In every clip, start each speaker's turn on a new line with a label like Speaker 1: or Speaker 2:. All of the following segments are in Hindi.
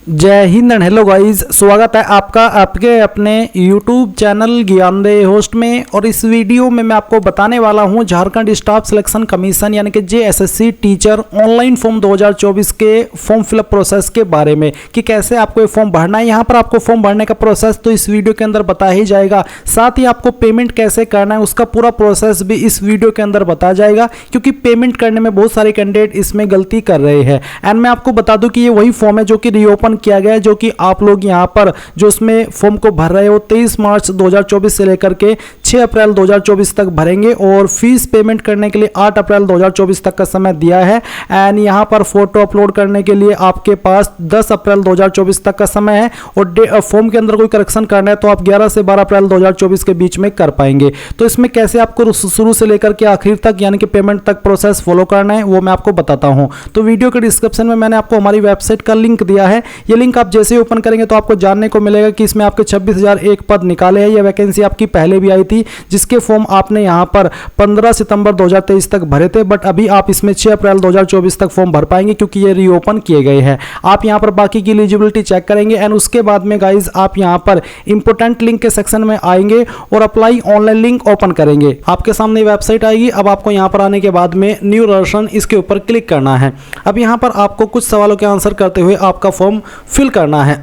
Speaker 1: जय हिंद एंड हेलो गाइस, स्वागत है आपका आपके अपने YouTube चैनल ज्ञानदेय होस्ट में। और इस वीडियो में मैं आपको बताने वाला हूं झारखंड स्टाफ सिलेक्शन कमीशन यानी कि JSSC टीचर ऑनलाइन फॉर्म 2024 के फॉर्म फिलअप प्रोसेस के बारे में कि कैसे आपको ये फॉर्म भरना है। यहाँ पर आपको फॉर्म भरने का प्रोसेस तो इस वीडियो के अंदर बता ही जाएगा, साथ ही आपको पेमेंट कैसे करना है उसका पूरा प्रोसेस भी इस वीडियो के अंदर बताया जाएगा, क्योंकि पेमेंट करने में बहुत सारे कैंडिडेट इसमें गलती कर रहे हैं। एंड मैं आपको बता दूं कि ये वही फॉर्म है जो कि रीओपन किया गया है, जो कि आप लोग यहां पर जो इसमें फॉर्म को भर रहे हो 23 मार्च 2024 से लेकर के 6 अप्रैल 2024 तक भरेंगे। और फीस पेमेंट करने के लिए 8 अप्रैल 2024 तक का समय दिया है। एंड यहां पर फोटो अपलोड करने के लिए आपके पास 10 अप्रैल 2024 तक का समय है। और फॉर्म के अंदर कोई करेक्शन करना है तो आप 11 से 12 अप्रैल 2024 के बीच में कर पाएंगे। तो इसमें कैसे आपको शुरू से लेकर के आखिर तक यानी कि पेमेंट तक प्रोसेस फॉलो करना है वो मैं आपको बताता हूं। तो वीडियो के डिस्क्रिप्शन में मैंने आपको हमारी वेबसाइट का लिंक दिया है। ये लिंक आप जैसे ही ओपन करेंगे तो आपको जानने को मिलेगा कि इसमें आपके 26,001 पद निकाले हैं। यह वैकेंसी आपकी पहले भी आई थी, जिसके फॉर्म आपने यहां पर 15 सितंबर 2023 तक भरे थे, बट अभी आप इसमें 6 अप्रैल 2024 तक फॉर्म भर पाएंगे क्योंकि ये रीओपन किए गए हैं। आप यहां पर बाकी की एलिजिबिलिटी चेक करेंगे एंड उसके बाद में गाइज आप यहां पर इंपोर्टेंट लिंक के सेक्शन में आएंगे और अप्लाई ऑनलाइन लिंक ओपन करेंगे। आपके सामने वेबसाइट आएगी। अब आपको यहां पर आने के बाद में न्यू रजिस्ट्रेशन इसके ऊपर क्लिक करना है। अब यहां पर आपको कुछ सवालों के आंसर करते हुए आपका फॉर्म फिल करना है।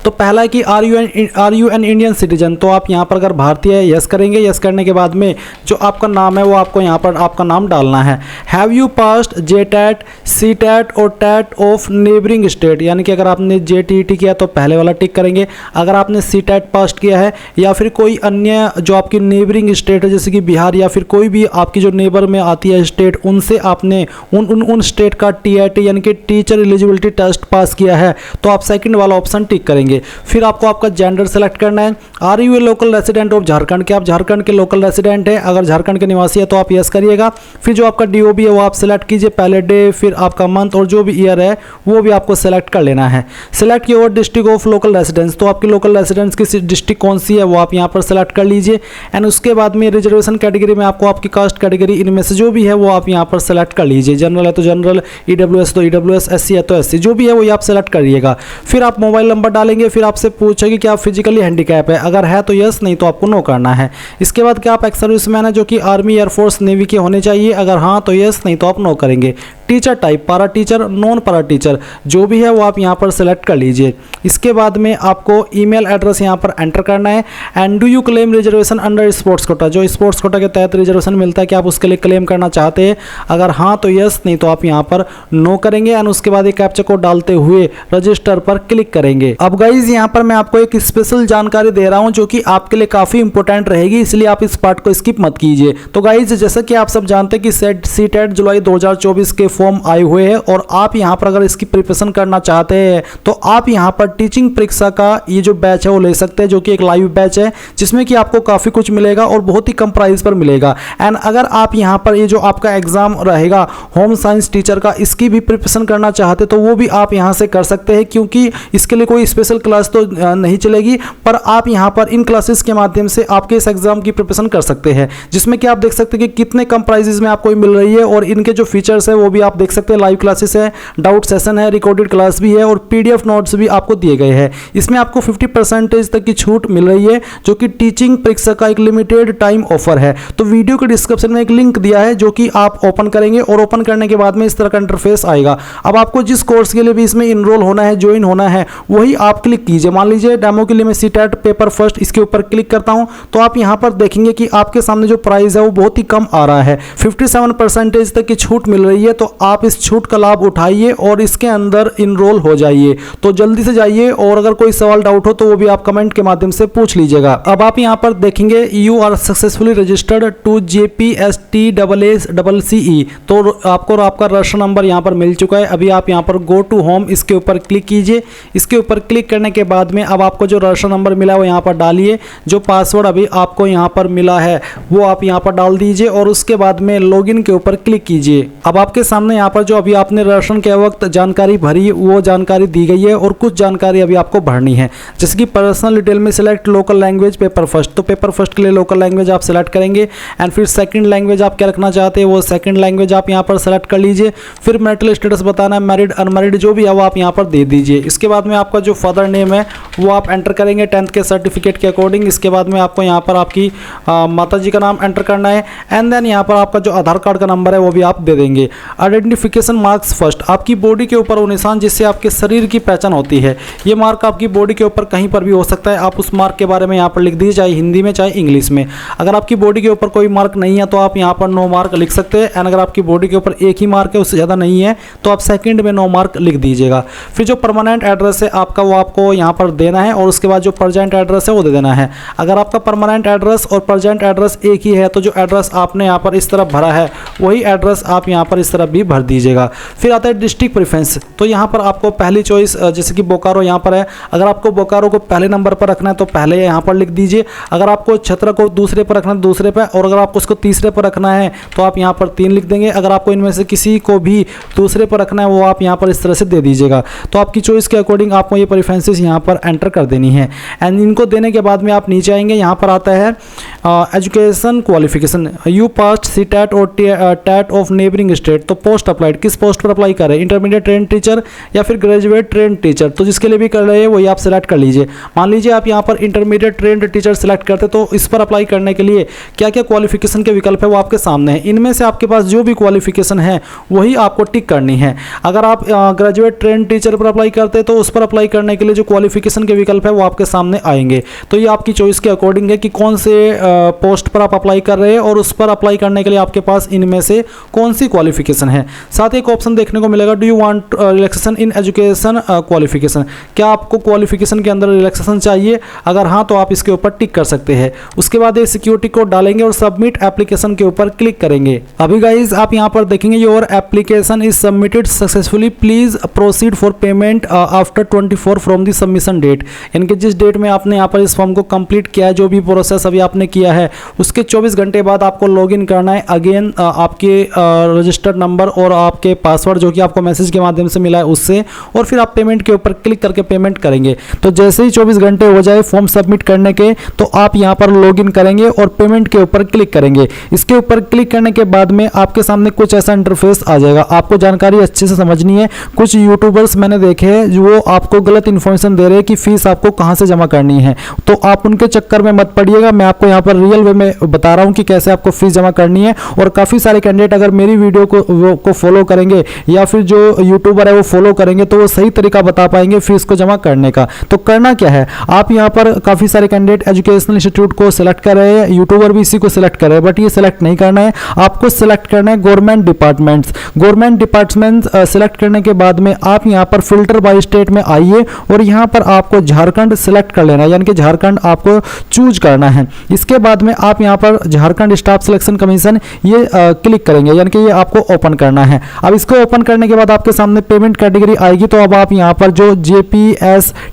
Speaker 1: तो पहला है कि are you an Indian citizen. तो आप यहाँ पर अगर भारतीय है यस करेंगे। यस करने के बाद में जो आपका नाम है वो आपको यहाँ पर आपका नाम डालना है। Have you passed JTET, CTET और TET ऑफ नेबरिंग स्टेट, यानी कि अगर आपने JTET किया तो पहले वाला टिक करेंगे। अगर आपने CTET पास किया है या फिर कोई अन्य जो आपकी नेबरिंग स्टेट है जैसे कि बिहार या फिर कोई भी आपकी जो नेबर में आती है स्टेट, उनसे आपने उन स्टेट का TIT यानी कि टीचर एलिजिबिलिटी टेस्ट पास किया है तो आप सेकंड वाला ऑप्शन टिक करेंगे। फिर आपको आपका जेंडर सेलेक्ट करना है। Are you a local resident of Jharkhand, के आप झारखंड के लोकल रेसिडेंट है। अगर झारखंड के निवासी है तो आप यस करिएगा। फिर जो आपका DOB है वो आप सेलेक्ट कीजिए, पहले डे, फिर आपका मंथ और जो भी ईयर है वो भी आपको सेलेक्ट कर लेना है। Select your district of local residence, तो आपकी लोकल रेसिडेंस की डिस्ट्रिक्ट कौन सी है वो आप यहाँ पर सेलेक्ट कर लीजिए। एंड उसके बाद में रिजर्वेशन कैटेगरी में आपको आपकी कास्ट कैटेगरी इनमें से जो भी है वो आप यहाँ पर सेलेक्ट कर लीजिए। जनरल है तो जनरल, EWS तो EWS, SC है तो SC, जो भी है वो आप सेलेक्ट करिएगा। फिर आप मोबाइल नंबर डालेंगे। फिर आपसे पूछेगी कि आप फिजिकली हैंडीकैप है, अगर है तो यस, नहीं तो आपको नो करना है। इसके बाद क्या आप एक्स सर्विसमैन है जो कि आर्मी, एयरफोर्स, नेवी के होने चाहिए, अगर हाँ तो यस, नहीं तो आप नो करेंगे। टीचर टाइप पारा टीचर, नॉन पारा टीचर, जो भी है वो आप यहाँ पर सेलेक्ट कर लीजिए। इसके बाद में आपको ईमेल एड्रेस यहाँ पर एंटर करना है। And do you claim reservation under sports quota, जो स्पोर्ट्स कोटा के तहत रिजर्वेशन मिलता है, क्या आप उसके लिए क्लेम करना चाहते हैं, अगर हाँ तो यस, नहीं तो आप यहाँ पर नो करेंगे। एंड उसके बाद एक कैप्चा कोड डालते हुए रजिस्टर पर क्लिक करेंगे। अब गाइज यहाँ पर मैं आपको एक स्पेशल जानकारी दे रहा हूँ जो कि आपके लिए काफी इंपॉर्टेंट रहेगी, इसलिए आप इस पार्ट को स्किप मत कीजिए। तो गाइज जैसा कि आप सब जानते हैं कि CTET जुलाई 2024 के फॉर्म आए हुए हैं और आप यहां पर अगर इसकी प्रिपरेशन करना चाहते हैं तो आप यहां पर टीचिंग परीक्षा का ये जो बैच है वो ले सकते हैं, जो कि एक लाइव बैच है जिसमें कि आपको काफी कुछ मिलेगा और बहुत ही कम प्राइस पर मिलेगा। एंड अगर आप यहां पर ये जो आपका एग्जाम रहेगा होम साइंस टीचर का, इसकी भी प्रिपरेशन करना चाहते तो वो भी आप यहां से कर सकते हैं, क्योंकि इसके लिए कोई स्पेशल क्लास तो नहीं चलेगी, पर आप यहां पर इन क्लासेस के माध्यम से आपके इस एग्जाम की प्रिपरेशन कर सकते हैं, जिसमें कि आप देख सकते हैं कि कितने कम प्राइसेस में आपको मिल रही है। और इनके जो फीचर्स है वो भी आप देख सकते हैं, लाइव क्लासेस है, डाउट सेशन है, रिकॉर्डेड क्लास भी है और PDF नोट्स भी आपको दिए गए हैं। इसमें आपको 50% तक की छूट मिल रही है, जो कि टीचिंग परीक्षा का एक लिमिटेड टाइम ऑफर है। तो वीडियो के डिस्क्रिप्शन में एक लिंक दिया है जो कि आप ओपन करेंगे और ओपन करने के बाद में इस तरह का इंटरफेस आएगा। अब आपको जिस कोर्स के लिए भी इसमें इनरोल होना है, ज्वाइन होना है, वही आप क्लिक कीजिए। मान लीजिए डेमो के लिए मैं CTET पेपर फर्स्ट इसके ऊपर क्लिक करता हूं तो आप यहां पर देखेंगे कि आपके सामने जो प्राइस है वो बहुत ही कम आ रहा है, 57% तक की छूट मिल रही है। तो आप इस छूट का लाभ उठाइए और इसके अंदर इनरोल हो जाइए। तो जल्दी से जाइए और अगर कोई सवाल डाउट हो तो वो भी आप कमेंट के माध्यम से पूछ लीजिएगा। अब आप यहां पर देखेंगे you are successfully registered to JPSTCCE, तो आपको आपका रजिस्टर नंबर यहां पर मिल चुका है। अभी आप यहां पर गो टू होम इसके ऊपर क्लिक कीजिए। इसके ऊपर क्लिक करने के बाद में अब आपको जो रजिस्टर नंबर मिला है वो यहां पर डालिए। जो पासवर्ड अभी आपको यहां पर मिला है वो आप यहां पर डाल दीजिए और उसके बाद में लॉगिन के ऊपर क्लिक कीजिए। अब आपके सामने सामने यहाँ पर जो अभी आपने राशन के वक्त जानकारी भरी वो जानकारी दी गई है और कुछ जानकारी अभी आपको भरनी है, जैसे कि पर्सनल डिटेल में select local language paper first. तो पेपर फर्स्ट के लिए लोकल लैंग्वेज आप सिलेक्ट करेंगे एंड फिर सेकंड लैंग्वेज आप क्या रखना चाहते हैं वो सेकंड लैंग्वेज आप यहाँ पर सेलेक्ट कर लीजिए। फिर मैरिटल स्टेटस बताना है, मैरिड अनमैरिड जो भी है वो आप यहाँ पर दे दीजिए। इसके बाद में आपका जो फादर नेम है वो आप एंटर करेंगे 10th के सर्टिफिकेट के अकॉर्डिंग। इसके बाद में आपको यहाँ पर आपकी माता जी का नाम एंटर करना है एंड देन यहाँ पर आपका जो आधार कार्ड का नंबर है वो भी आप दे देंगे। आइडेंटिफिकेशन मार्क्स फर्स्ट, आपकी बॉडी के ऊपर वो निशान जिससे आपके शरीर की पहचान होती है, ये मार्क आपकी बॉडी के ऊपर कहीं पर भी हो सकता है। आप उस मार्क के बारे में यहाँ पर लिख दीजिए, चाहे हिंदी में चाहे इंग्लिश में। अगर आपकी बॉडी के ऊपर कोई मार्क नहीं है तो आप यहाँ पर नो मार्क लिख सकते हैं एंड अगर आपकी बॉडी के ऊपर एक ही मार्क है उससे ज़्यादा नहीं है तो आप सेकंड में नो मार्क लिख दीजिएगा। फिर जो परमानेंट एड्रेस है आपका वो आपको यहाँ पर देना है और उसके बाद जो प्रेजेंट एड्रेस है वो दे देना है। अगर आपका परमानेंट एड्रेस और प्रेजेंट एड्रेस एक ही है तो जो एड्रेस आपने यहाँ पर इस तरफ भरा है वही एड्रेस आप यहाँ पर इस तरफ भी भर दीजिएगा। फिर आता है डिस्ट्रिक्ट प्रेफरेंस, तो यहाँ पर आपको पहली चॉइस जैसे कि बोकारो यहाँ पर है, अगर आपको बोकारो को पहले नंबर पर रखना है तो पहले यहाँ पर लिख दीजिए। अगर आपको छतरा को दूसरे पर रखना है दूसरे पर, और अगर आपको उसको तीसरे पर रखना है तो आप यहाँ पर 3 लिख देंगे। अगर आपको इनमें से किसी को भी दूसरे पर रखना है वो आप यहाँ पर इस तरह से दे दीजिएगा। तो आपकी चॉइस के अकॉर्डिंग आपको ये प्रेफरेंसेस यहाँ पर एंटर कर देनी है एंड इनको देने के बाद में आप नीचे आएंगे, यहाँ पर आता है education qualification, you passed C TET और टैट ऑफ नेबरिंग स्टेट। तो पोस्ट अप्लाइड, किस पोस्ट पर अप्लाई कर रहे हैं, इंटरमीडिएट ट्रेन टीचर या फिर ग्रेजुएट ट्रेन टीचर, तो जिसके लिए भी कर रहे हैं वही आप सेलेक्ट कर लीजिए। मान लीजिए आप यहाँ पर इंटरमीडिएट ट्रेन टीचर सेलेक्ट करते तो इस पर अप्लाई करने के लिए क्या क्या क्वालिफिकेशन के विकल्प है वो आपके सामने है। इनमें से आपके पास जो भी क्वालिफिकेशन है वही आपको टिक करनी है। अगर आप ग्रेजुएट ट्रेन टीचर पर अप्लाई करते तो उस पर अप्लाई करने के लिए जो क्वालिफिकेशन के विकल्प है वो आपके सामने आएंगे। तो ये आपकी चॉइस के अकॉर्डिंग है कि कौन से पोस्ट पर आप अप्लाई कर रहे हैं और उस पर अप्लाई करने के लिए आपके पास इनमें से कौन सी क्वालिफिकेशन है। साथ ही एक ऑप्शन देखने को मिलेगा, do you want relaxation in education qualification, क्या आपको क्वालिफिकेशन के अंदर रिलैक्सेशन चाहिए, अगर हाँ तो आप इसके ऊपर टिक कर सकते हैं। उसके बाद ये सिक्योरिटी कोड डालेंगे और सबमिट एप्लीकेशन के ऊपर क्लिक करेंगे। अभी गाइज आप यहाँ पर देखेंगे your application is submitted successfully, please proceed for payment after 24 from the submission date, यानी कि जिस डेट में आपने यहाँ पर इस फॉर्म को कंप्लीट किया है, जो भी प्रोसेस अभी आपने किया है उसके 24 घंटे बाद आपको लॉगिन करना है अगेन आपके रजिस्टर्ड नंबर और आपके पासवर्ड जो कि आपको मैसेज के माध्यम से मिला है उससे, और फिर आप पेमेंट के ऊपर क्लिक करके पेमेंट करेंगे। तो जैसे ही 24 घंटे हो जाए फॉर्म सबमिट करने के तो आप यहाँ पर लॉगिन करेंगे और पेमेंट के ऊपर क्लिक करेंगे। इसके ऊपर क्लिक करने के बाद में आपके सामने कुछ ऐसा इंटरफेस आ जाएगा। आपको जानकारी अच्छे से समझनी है। कुछ यूट्यूबर्स मैंने देखे हैं जो आपको गलत इन्फॉर्मेशन दे रहे हैं कि फीस आपको कहाँ से जमा करनी है, तो आप उनके चक्कर में मत पड़िएगा। मैं आपको यहाँ पर रियल वे में बता रहा हूँ कि कैसे आपको फीस जमा करनी है। और काफ़ी सारे कैंडिडेट अगर मेरी वीडियो को फॉलो करेंगे या फिर जो यूट्यूबर है वो फॉलो करेंगे तो वो सही तरीका बता पाएंगे फीस को जमा करने का। तो करना क्या है, आप यहाँ पर काफ़ी सारे कैंडिडेट एजुकेशनल इंस्टीट्यूट को सिलेक्ट कर रहे हैं, यूट्यूबर भी इसी को सिलेक्ट कर रहे हैं, बट ये सिलेक्ट नहीं करना है। आपको सिलेक्ट करना है government departments. Government department select करने के बाद में आप यहाँ पर फिल्टर बाय स्टेट में आइए और यहाँ पर आपको झारखंड सिलेक्ट कर लेना है, यानी कि झारखंड आपको चूज करना है। इसके बाद में आप यहाँ पर झारखंड स्टाफ सिलेक्शन कमीशन ये क्लिक करेंगे, यानी कि ये आपको ओपन करना है। अब इसको ओपन करने के बाद आपके सामने पेमेंट कैटेगरी आएगी। तो अब आप यहाँ पर जो JPSTAACC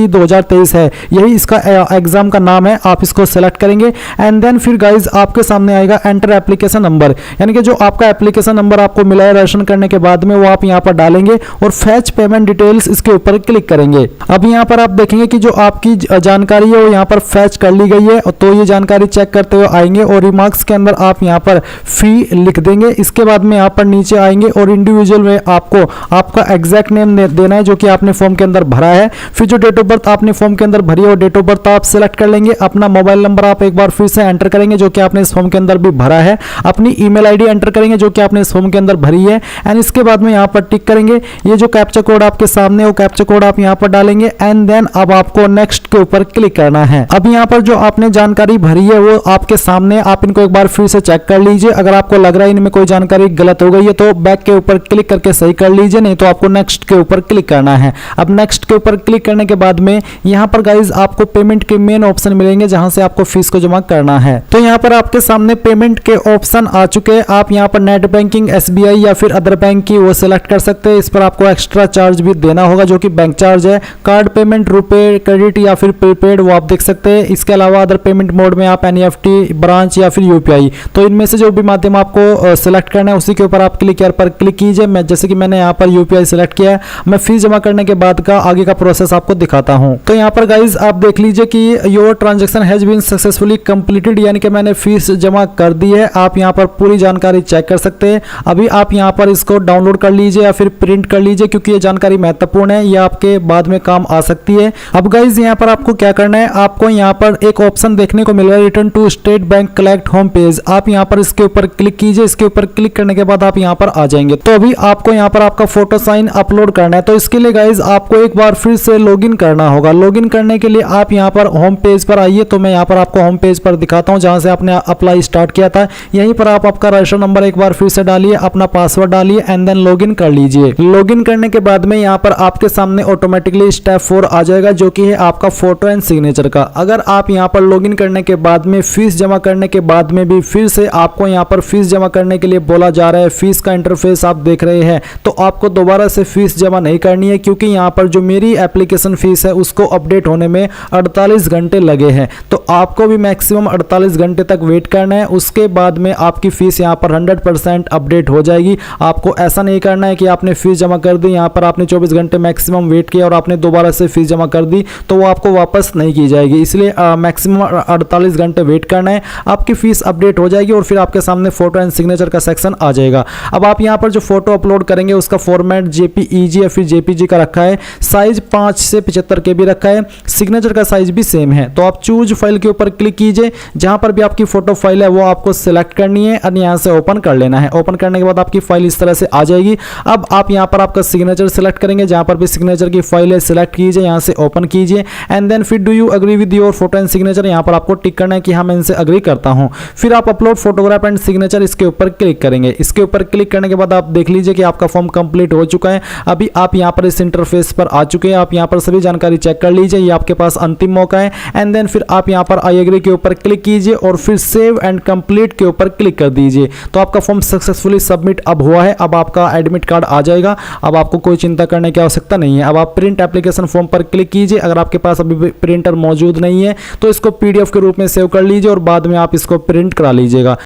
Speaker 1: 2023 है यही इसका एग्जाम का नाम है, आप इसको सेलेक्ट करेंगे एंड देन फिर गाइज आपके सामने आएगा एंटर एप्लीकेशन नंबर, यानी कि जो आपका एप्लीकेशन नंबर आपको मिला है रजिस्ट्रेशन करने के बाद में वो आप यहाँ पर डालेंगे और फैच पेमेंट डिटेल्स इसके ऊपर क्लिक करेंगे। अब यहाँ पर आप देखेंगे कि जो आपकी जानकारी है वो यहाँ पर फैच कर ली गई है, तो ये जानकारी चेक करते हुए आएंगे और रिमार्क्स के अंदर आप यहाँ पर फी लिख देंगे। इसके बाद में यहाँ पर नीचे आएंगे और इंडिविजुअल में आपको आपका एग्जैक्ट नेम देना है जो कि आपने फॉर्म के अंदर भरा है। फिर जो डेट ऑफ बर्थ आपने फॉर्म के अंदर भरी है वो डेट ऑफ बर्थ आप सिलेक्ट कर लेंगे। अपना मोबाइल नंबर आप एक बार फिर से एंटर करेंगे जो कि आपने इस फॉर्म के अंदर भी भरा है। अपनी ईमेल आईडी एंटर करेंगे जो कि आपने इस फॉर्म के अंदर भरी है एंड इसके बाद में यहाँ पर टिक करेंगे। ये जो कैप्चा कोड आपके सामने वो कैप्चा कोड आप यहाँ पर डालेंगे एंड देन अब आपको नेक्स्ट के ऊपर क्लिक करना है। अब यहाँ पर जो आपने जानकारी भरी है वो आपके सामने, आप इनको एक बार फिर से चेक कर लीजिए। अगर आपको लग रहा है इनमें कोई जानकारी गलत हो गई है तो बैक के ऊपर क्लिक करके सही कर लीजिए, नहीं तो आपको नेक्स्ट के ऊपर क्लिक करना है। अब नेक्स्ट के ऊपर क्लिक करने के बाद में यहाँ पर गाइज आपको पेमेंट के मेन ऑप्शन मिलेंगे जहां से आपको फीस को जमा करना है। तो यहाँ पर आपके सामने पेमेंट के ऑप्शन आ चुके हैं। आप यहाँ पर नेट बैंकिंग, SBI या फिर अदर बैंक की वो सिलेक्ट कर सकते हैं। इस पर आपको एक्स्ट्रा चार्ज भी देना होगा जो कि बैंक चार्ज है। कार्ड पेमेंट, रुपए, क्रेडिट या फिर प्रीपेड वो आप देख सकते हैं। इसके अलावा अदर पेमेंट मोड में आप NEFT, ब्रांच या फिर UPI, तो इनमें से जो भी माध्यम आपको सिलेक्ट करना है उसी के ऊपर आप क्लिक पर क्लिक कीजिए। मैं जैसे कि मैंने यहाँ पर UPI सिलेक्ट किया है। मैं फीस जमा करने के बाद का आगे का प्रोसेस आपको दिखाता हूँ। तो यहाँ पर गाइज आप देख लीजिए कि your transaction has been successfully completed, यानी कि मैंने फीस जमा कर दी है। आप यहाँ पर पूरी जानकारी चेक कर सकते हैं। अभी आप यहाँ पर इसको डाउनलोड कर लीजिए या फिर प्रिंट कर लीजिए क्योंकि ये जानकारी महत्वपूर्ण है, ये आपके बाद में काम आ सकती है। अब गाइज यहाँ पर आपको क्या करना है, आपको यहाँ पर एक ऑप्शन देखने को मिल रहा है, return to State Bank collect home page. आप यहाँ पर इसके ऊपर क्लिक कीजिए। इसके ऊपर क्लिक करने के बाद आप यहाँ पर आ जाएंगे। तो अभी आपको यहाँ पर आपका फोटो साइन अपलोड करना है। तो इसके लिए गाइज आपको एक बार फिर से लॉगिन करना होगा। लॉगिन करने के लिए आप यहाँ पर होम पेज पर आइए। तो मैं यहाँ पर आपको होम पेज पर दिखाता हूँ जहां से आपने अप्लाई स्टार्ट किया था। यहीं पर आप आपका रजिस्टर नंबर एक बार फिर से डालिए, अपना पासवर्ड डालिए एंड देन लॉगिन कर लीजिए। लॉगिन करने के बाद में यहाँ पर आपके सामने ऑटोमेटिकली स्टेप 4 आ जाएगा जो कि है आपका फोटो एंड सिग्नेचर का। अगर आप यहाँ पर लॉगिन करने के बाद में फीस जमा करने के बाद में भी फिर से आपको यहाँ पर फीस जमा करने के लिए बोला जा रहा है, फीस का इंटरफेस आप देख रहे हैं, तो आपको दोबारा से फीस जमा नहीं करनी है क्योंकि यहाँ पर जो मेरी एप्लीकेशन फीस है उसको अपडेट होने में 48 घंटे लगे हैं। तो आपको भी मैक्सिमम 48 घंटे तक वेट करना है। उसके बाद में आपकी फीस यहाँ पर 100% अपडेट हो जाएगी। आपको ऐसा नहीं करना है कि आपने फीस जमा कर दी, यहाँ पर आपने 24 घंटे मैक्सिमम वेट किया और आपने दोबारा से फीस जमा कर दी तो वो आपको वापस नहीं की जाएगी। इसलिए मैक्सिमम 48 घंटे वेट करना है, आपकी फीस अपडेट हो जाएगी और फिर आपके सामने फोटो एंड सिग्नेचर का सेक्शन आ जाएगा। अब आप यहाँ पर जो फोटो अपलोड करेंगे उसका फॉर्मेट JPEG या फिर JPG का रखा है। साइज 5 से 75 KB रखा है। सिग्नेचर का साइज भी सेम है। तो आप चूज फाइल के ऊपर क्लिक कीजिए। जहां पर भी आपकी फोटो फाइल है वो आपको सिलेक्ट करनी है और यहां से ओपन कर लेना है। ओपन करने के बाद आपकी फाइल इस तरह से आ जाएगी। अब आप यहां पर आपका सिग्नेचर सिलेक्ट करेंगे। जहां पर भी सिग्नेचर की फाइल है सिलेक्ट कीजिए, यहां से ओपन कीजिए एंड देन फिर do you agree with your photo and signature, यहां पर आपको टिक करना है कि हाँ मैं इनसे एग्री करता हूं। फिर आप अपलोड फोटोग्राफ एंड सिग्नेचर इसके ऊपर क्लिक करेंगे। इसके ऊपर क्लिक करने के बाद आप देख लीजिए कि आपका फॉर्म कंप्लीट हो चुका है। अभी आप यहां पर इस इंटरफेस पर आ चुके हैं। आप यहां पर सभी जानकारी चेक कर लीजिए, ये आपके पास अंतिम मौका है एंड देन फिर आप यहां पर आई एग्री के ऊपर क्लिक कीजिए और फिर सेव एंड कंप्लीट के ऊपर क्लिक कर दीजिए। तो आपका फॉर्म सक्सेसफुली सबमिट अब हुआ है। अब आपका एडमिट कार्ड आ जाएगा। अब आपको कोई चिंता करने की आवश्यकता नहीं है। अब आप प्रिंट एप्लीकेशन फॉर्म पर क्लिक कीजिए। अगर आपके पास अभी प्रिंटर मौजूद नहीं है तो इसको PDF के रूप में सेव कर लीजिए और बाद में आप इसको प्रिंट करा लीजिएगा।